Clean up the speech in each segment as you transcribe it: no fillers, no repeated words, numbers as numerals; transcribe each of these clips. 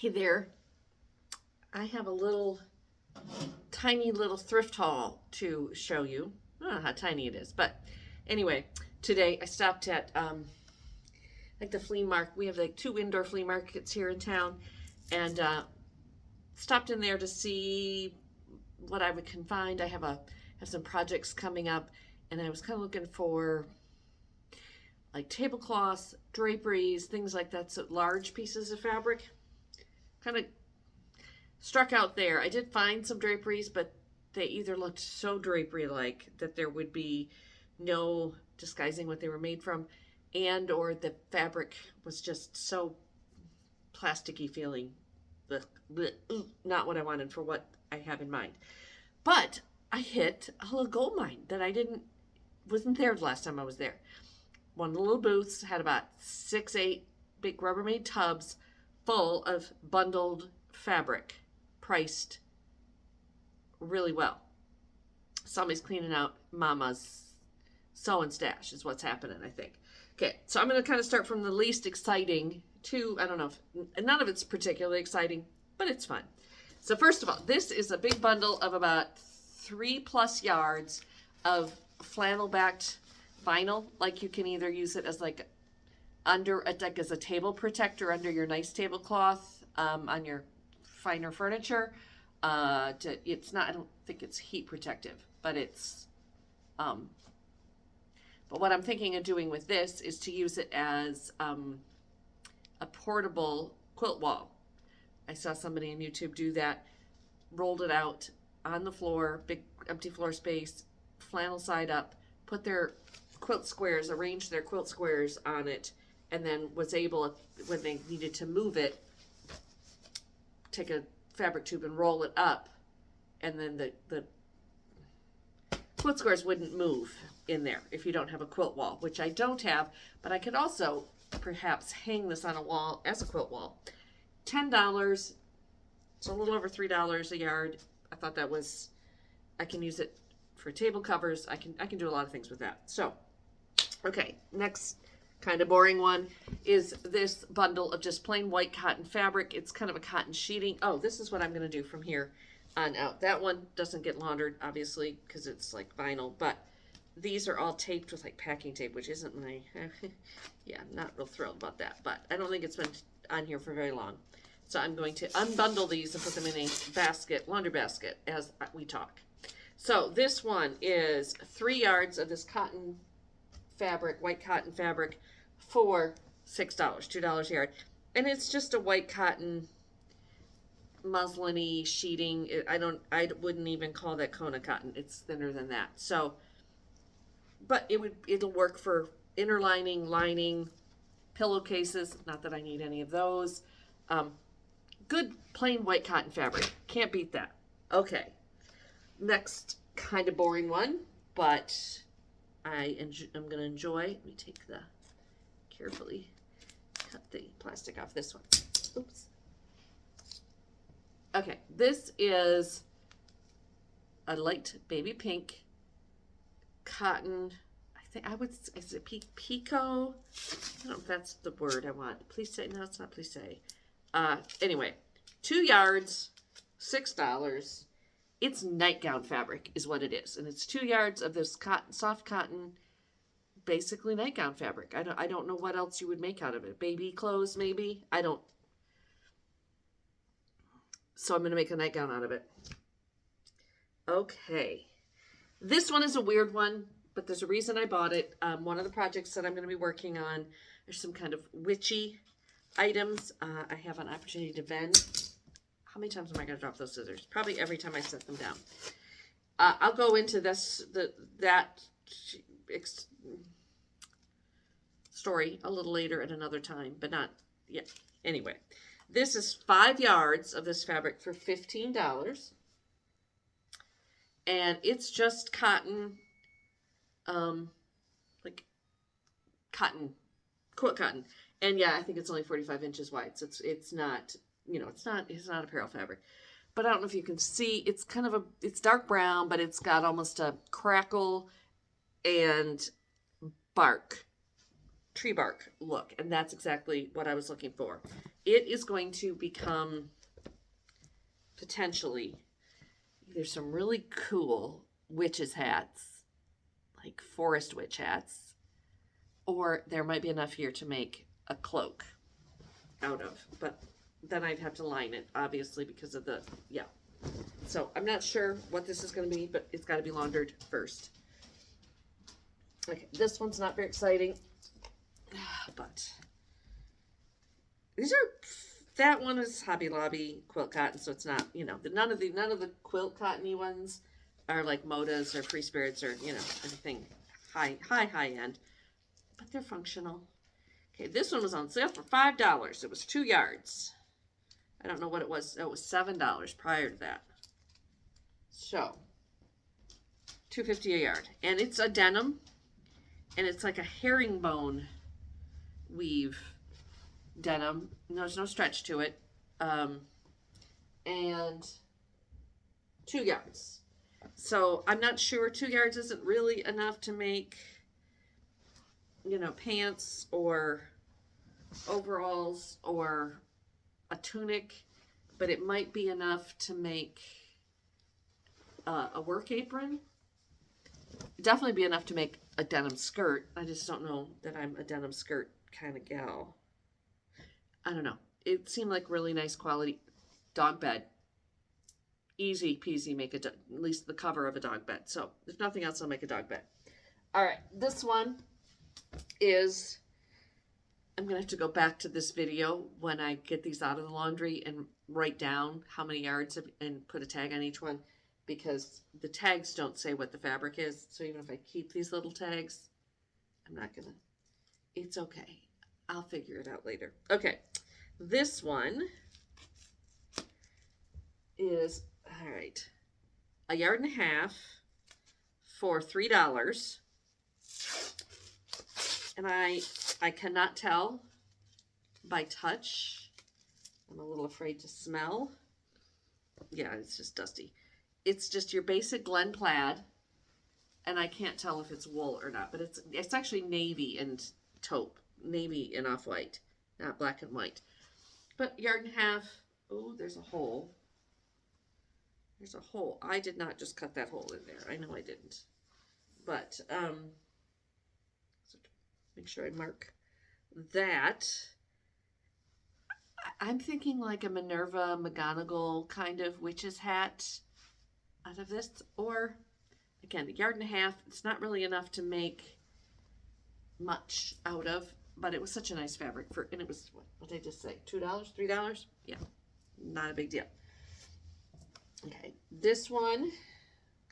Hey there, I have a tiny little thrift haul to show you. I don't know how tiny it is, but anyway, today I stopped at like the flea market. We have like two indoor flea markets here in town, and stopped in there to see what I can find. I have some projects coming up, and I was kind of looking for like tablecloths, draperies, things like that. So large pieces of fabric, kind of struck out there. I did find some draperies, but they either looked so drapery-like that there would be no disguising what they were made from, and or the fabric was just so plasticky feeling. Blech, blech, not what I wanted for what I have in mind. But I hit a little gold mine that wasn't there the last time I was there. One of the little booths had about 6-8 big Rubbermaid tubs full of bundled fabric, priced really well. Somebody's cleaning out Mama's sewing stash is what's happening, I think. Okay, so I'm going to kind of start from the least exciting to, I don't know, none of it's particularly exciting, but it's fun. So first of all, this is a big bundle of about 3+ yards of flannel-backed vinyl. Like, you can either use it as like as a table protector under your nice tablecloth, on your finer furniture. It's not, I don't think it's heat protective, but it's, but what I'm thinking of doing with this is to use it as a portable quilt wall. I saw somebody on YouTube do that, rolled it out on the floor, big empty floor space, flannel side up, put their quilt squares, arranged their quilt squares on it, and then was able, when they needed to move it, take a fabric tube and roll it up, and then the quilt squares wouldn't move in there if you don't have a quilt wall, which I don't have, but I could also perhaps hang this on a wall as a quilt wall. $10, it's a little over $3 a yard. I thought that was, I can use it for table covers. I can do a lot of things with that. So, okay, next kind of boring one is this bundle of just plain white cotton fabric. It's kind of a cotton sheeting. Oh, this is what I'm going to do from here on out. That one doesn't get laundered, obviously, because it's like vinyl, but these are all taped with like packing tape, which isn't my, yeah, I'm not real thrilled about that, but I don't think it's been on here for very long. So I'm going to unbundle these and put them in a basket, laundry basket, as we talk. So this one is 3 yards of this cotton fabric, white cotton fabric, for $6, $2 a yard. And it's just a white cotton muslin-y sheeting. I wouldn't even call that Kona cotton. It's thinner than that. So, but it'll work for inner lining, pillowcases. Not that I need any of those. Good plain white cotton fabric. Can't beat that. Okay. Next kind of boring one, but I'm going to enjoy. Let me carefully cut the plastic off this one. Oops. Okay, this is a light baby pink cotton. Is it pico? I don't know if that's the word I want. Please say, no, it's not please say. Anyway, 2 yards, $6. It's nightgown fabric is what it is. And it's 2 yards of this cotton, soft cotton, basically nightgown fabric. I don't know what else you would make out of it. Baby clothes, maybe? So I'm going to make a nightgown out of it. Okay. This one is a weird one, but there's a reason I bought it. One of the projects that I'm going to be working on, there's some kind of witchy items. I have an opportunity to vend. How many times am I going to drop those scissors? Probably every time I set them down. I'll go into that story a little later at another time, but not yet. Anyway, this is 5 yards of this fabric for $15. And it's just cotton, like cotton, quilt cotton. And yeah, I think it's only 45 inches wide. So it's not, it's not apparel fabric. But I don't know if you can see, it's it's dark brown, but it's got almost a crackle and tree bark look. And that's exactly what I was looking for. it is going to become potentially either some really cool witches hats, like forest witch hats, or there might be enough here to make a cloak out of. But then I'd have to line it, obviously, because of the, yeah. So I'm not sure what this is going to be, but it's got to be laundered first. Okay, this one's not very exciting, but these are, that one is Hobby Lobby quilt cotton, so it's not, you know, none of the quilt cottony ones are like Modas or Free Spirits or, you know, anything high end, but they're functional. Okay, this one was on sale for $5. It was 2 yards. I don't know what it was. It was $7 prior to that. So, $2.50 a yard, and it's a denim, and it's like a herringbone weave denim. There's no stretch to it, and 2 yards. So I'm not sure 2 yards isn't really enough to make, you know, pants or overalls or a tunic, but it might be enough to make a work apron. Definitely be enough to make a denim skirt. I just don't know that I'm a denim skirt kind of gal. I don't know. It seemed like really nice quality. Dog bed. Easy peasy make at least the cover of a dog bed. So if nothing else, I'll make a dog bed. All right, this one is, I'm going to have to go back to this video when I get these out of the laundry and write down how many yards and put a tag on each one, because the tags don't say what the fabric is. So even if I keep these little tags, I'm not going to, it's okay. I'll figure it out later. Okay, this one is, all right, 1.5 yards for $3. And I cannot tell by touch. I'm a little afraid to smell. Yeah, it's just dusty. It's just your basic Glen plaid, and I can't tell if it's wool or not, but it's actually navy and taupe, navy and off-white, not black and white. But 1.5 yards. Oh, there's a hole. There's a hole. I did not just cut that hole in there. I know I didn't. But so make sure I mark that. I'm thinking like a Minerva McGonagall kind of witch's hat out of this, or again, 1.5 yards. It's not really enough to make much out of, but it was such a nice fabric for, and it was, what did I just say? $2, $3? Yeah, not a big deal. Okay, this one,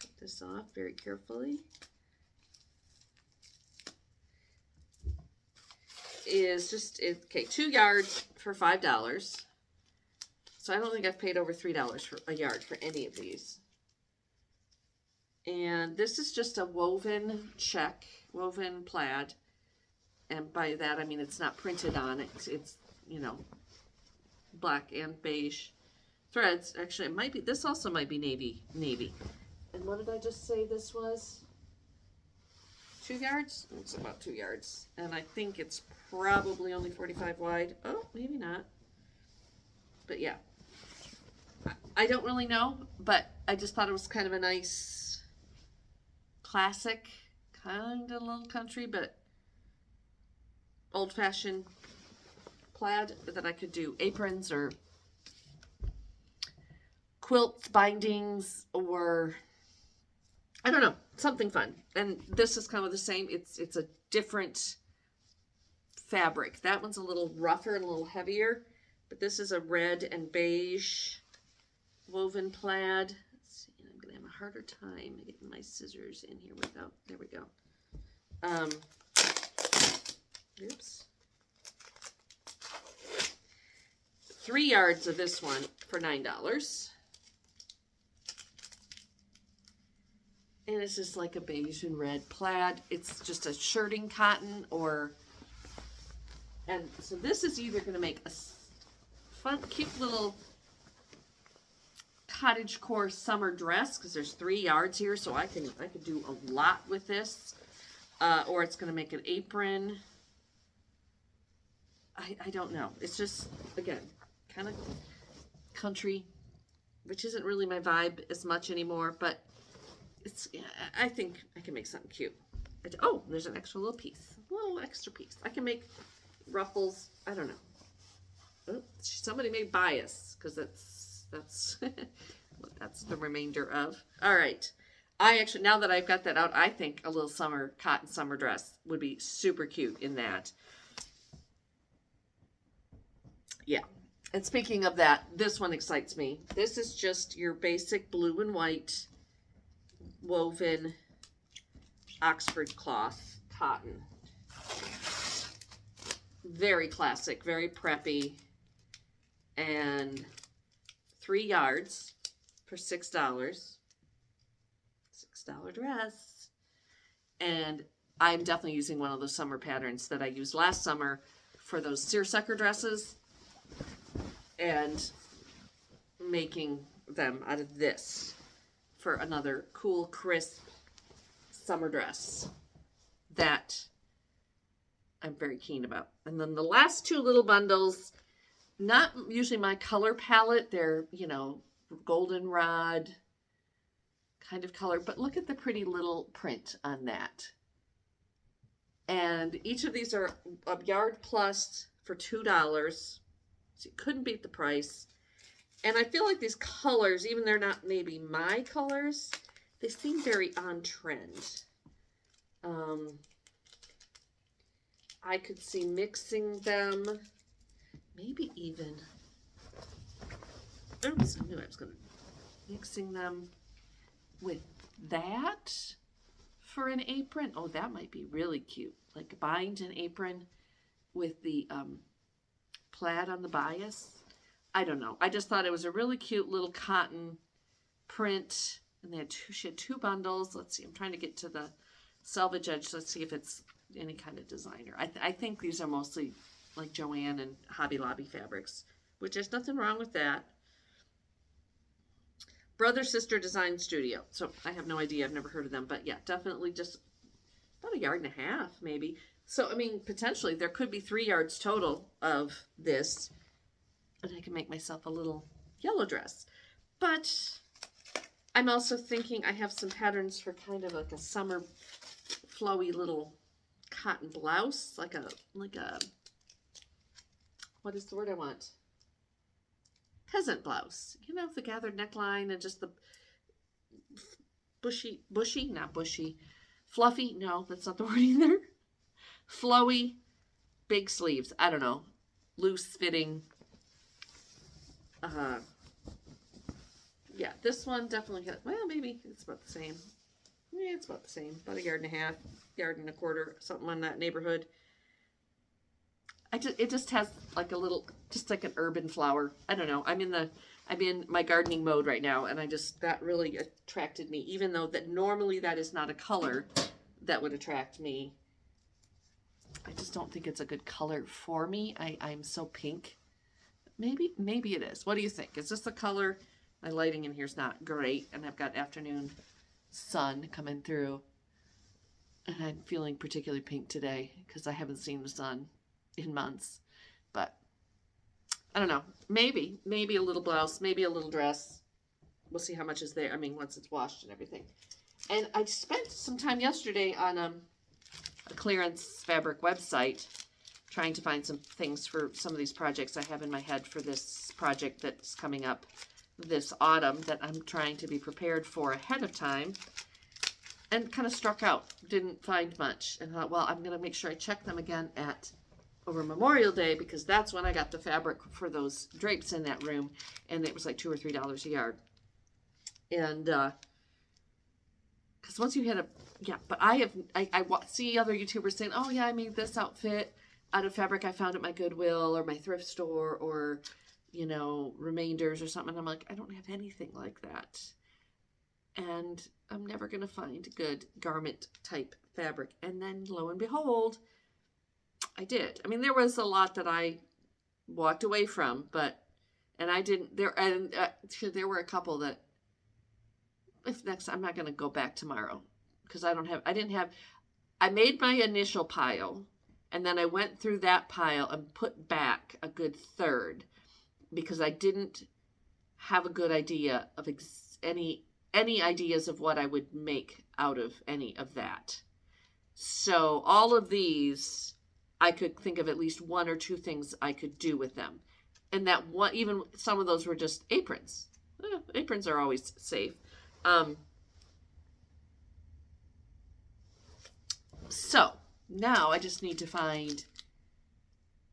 cut this off very carefully, is just, okay, 2 yards for $5. So I don't think I've paid over $3 for a yard for any of these. And this is just a woven check, woven plaid. And by that, I mean, it's not printed on it. It's, you know, black and beige threads. Actually, it might be, this also might be navy. And what did I just say this was? 2 yards? It's about 2 yards. And I think it's probably only 45 wide. Oh, maybe not. But yeah. I don't really know, but I just thought it was kind of a nice, classic, kind of little country, but old-fashioned plaid that I could do aprons or quilts, bindings, or I don't know, something fun. And this is kind of the same. It's a different fabric. That one's a little rougher and a little heavier, but this is a red and beige woven plaid. Let's see, I'm gonna have a harder time getting my scissors in here without, there we go. Oops. 3 yards of this one for $9. And it's just like a beige and red plaid. It's just a shirting cotton or, and so this is either going to make a fun, cute little cottagecore summer dress, because there's 3 yards here, so I could do a lot with this, or it's going to make an apron. I don't know. It's just, again, kind of country, which isn't really my vibe as much anymore, but I think I can make something cute. Oh, there's an extra little piece. A little extra piece. I can make ruffles. I don't know. Oh, somebody made bias, because that's what that's the remainder of. All right. I actually, now that I've got that out, I think a little cotton summer dress would be super cute in that. Yeah. And speaking of that, this one excites me. This is just your basic blue and white woven Oxford cloth cotton. Very classic, very preppy. And 3 yards for $6. $6 dress. And I'm definitely using one of those summer patterns that I used last summer for those seersucker dresses, and making them out of this for another cool, crisp summer dress that I'm very keen about. And then the last 2 little bundles, not usually my color palette. They're, goldenrod kind of color, but look at the pretty little print on that. And each of these are a yard plus for $2. So you couldn't beat the price. And I feel like these colors, even they're not maybe my colors, they seem very on trend. I could see mixing them, maybe even, oops, I knew I was going to, mixing them with that for an apron. Oh, that might be really cute. Like bind an apron with the plaid on the bias. I don't know. I just thought it was a really cute little cotton print. And they had she had 2 bundles. Let's see. I'm trying to get to the selvage edge. Let's see if it's any kind of designer. I think these are mostly like Joann and Hobby Lobby fabrics, which there's nothing wrong with that. Brother Sister Design Studio. So I have no idea. I've never heard of them. But yeah, definitely just about 1.5 yards maybe. So, I mean, potentially there could be 3 yards total of this. And I can make myself a little yellow dress. But I'm also thinking I have some patterns for kind of like a summer flowy little cotton blouse. Like a, what is the word I want? Peasant blouse. The gathered neckline and just the not bushy. Fluffy, no, that's not the word either. Flowy, big sleeves. I don't know. Loose fitting. Yeah, this one definitely has, well, maybe it's about the same. Yeah, it's about the same. About 1.5 yards, 1.25 yards, something in that neighborhood. It just has like a little, just like an urban flower. I don't know. I'm in my gardening mode right now, and that really attracted me, even though that normally that is not a color that would attract me. I just don't think it's a good color for me. I'm so pink. Maybe it is. What do you think? Is this the color? My lighting in here is not great, and I've got afternoon sun coming through, and I'm feeling particularly pink today because I haven't seen the sun in months. But I don't know. Maybe a little blouse, maybe a little dress. We'll see how much is there. I mean, once it's washed and everything. And I spent some time yesterday on a clearance fabric website trying to find some things for some of these projects I have in my head for this project that's coming up this autumn that I'm trying to be prepared for ahead of time, and kind of struck out. Didn't find much, and thought, well, I'm going to make sure I check them again over Memorial Day, because that's when I got the fabric for those drapes in that room, and it was like $2 or $3 a yard. And because once you hit but I see other YouTubers saying, oh yeah, I made this outfit out of fabric I found at my Goodwill or my thrift store, or remainders or something. And I'm like, I don't have anything like that, and I'm never gonna find good garment type fabric. And then lo and behold, I did. I mean, there was a lot that I walked away from, there were a couple that, I'm not going to go back tomorrow, because I made my initial pile, And then I went through that pile and put back a good third because I didn't have a good idea of any ideas of what I would make out of any of that. So all of these, I could think of at least one or two things I could do with them. And that one, even some of those were just aprons. Aprons are always safe. So now I just need to find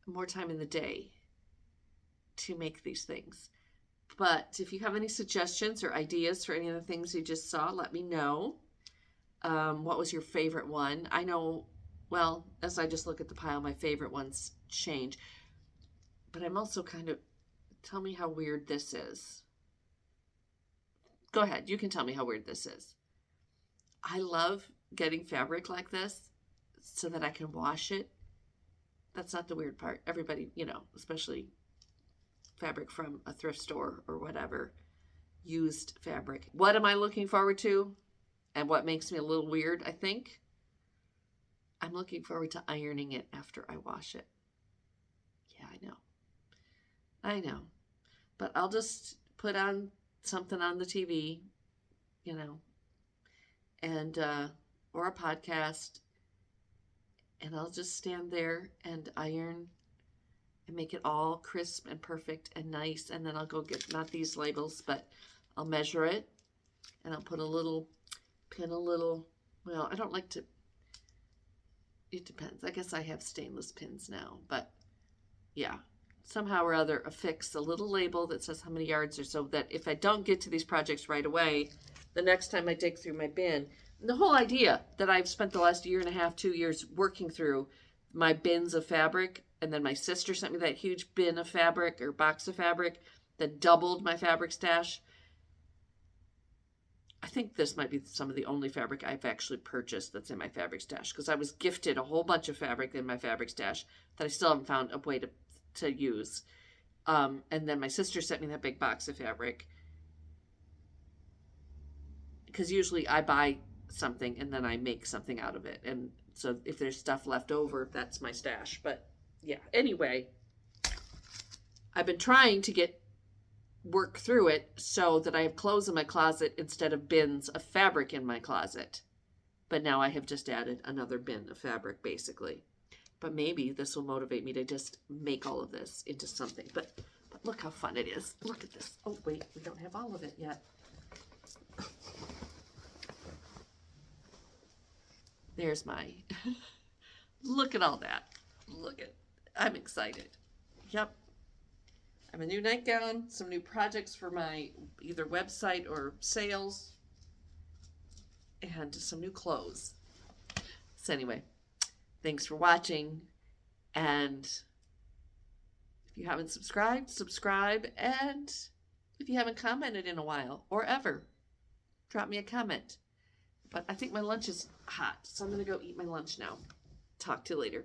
more time in the day to make these things. But if you have any suggestions or ideas for any of the things you just saw, let me know. What was your favorite one? I know, well, as I just look at the pile, my favorite ones change. But I'm also kind of, tell me how weird this is. Go ahead, you can tell me how weird this is. I love getting fabric like this so that I can wash it. That's not the weird part. Everybody, especially fabric from a thrift store or whatever, used fabric. What am I looking forward to? And what makes me a little weird, I think? I'm looking forward to ironing it after I wash it. Yeah, I know. But I'll just put on something on the TV, and or a podcast, and I'll just stand there and iron and make it all crisp and perfect and nice. And then I'll go get, not these labels, but I'll measure it, and I'll put pin a little, well, I don't like to, it depends. I guess I have stainless pins now, but yeah, somehow or other affix a little label that says how many yards or so, that if I don't get to these projects right away, the next time I dig through my bin, the whole idea that I've spent the last year and a half, 2 years working through my bins of fabric, and then my sister sent me that huge bin of fabric or box of fabric that doubled my fabric stash. I think this might be some of the only fabric I've actually purchased that's in my fabric stash, because I was gifted a whole bunch of fabric in my fabric stash that I still haven't found a way to use. And then my sister sent me that big box of fabric, because usually I buy something and then I make something out of it. And so if there's stuff left over, that's my stash. But yeah, anyway, I've been trying to work through it so that I have clothes in my closet instead of bins of fabric in my closet. But now I have just added another bin of fabric, basically. But maybe this will motivate me to just make all of this into something. But look how fun it is. Look at this. Oh, wait, we don't have all of it yet. There's my, look at all that. I'm excited. Yep. I have a new nightgown, some new projects for my either website or sales, and some new clothes. So anyway, thanks for watching. And if you haven't subscribed, subscribe. And if you haven't commented in a while or ever, drop me a comment. But I think my lunch is hot, so I'm going to go eat my lunch now. Talk to you later.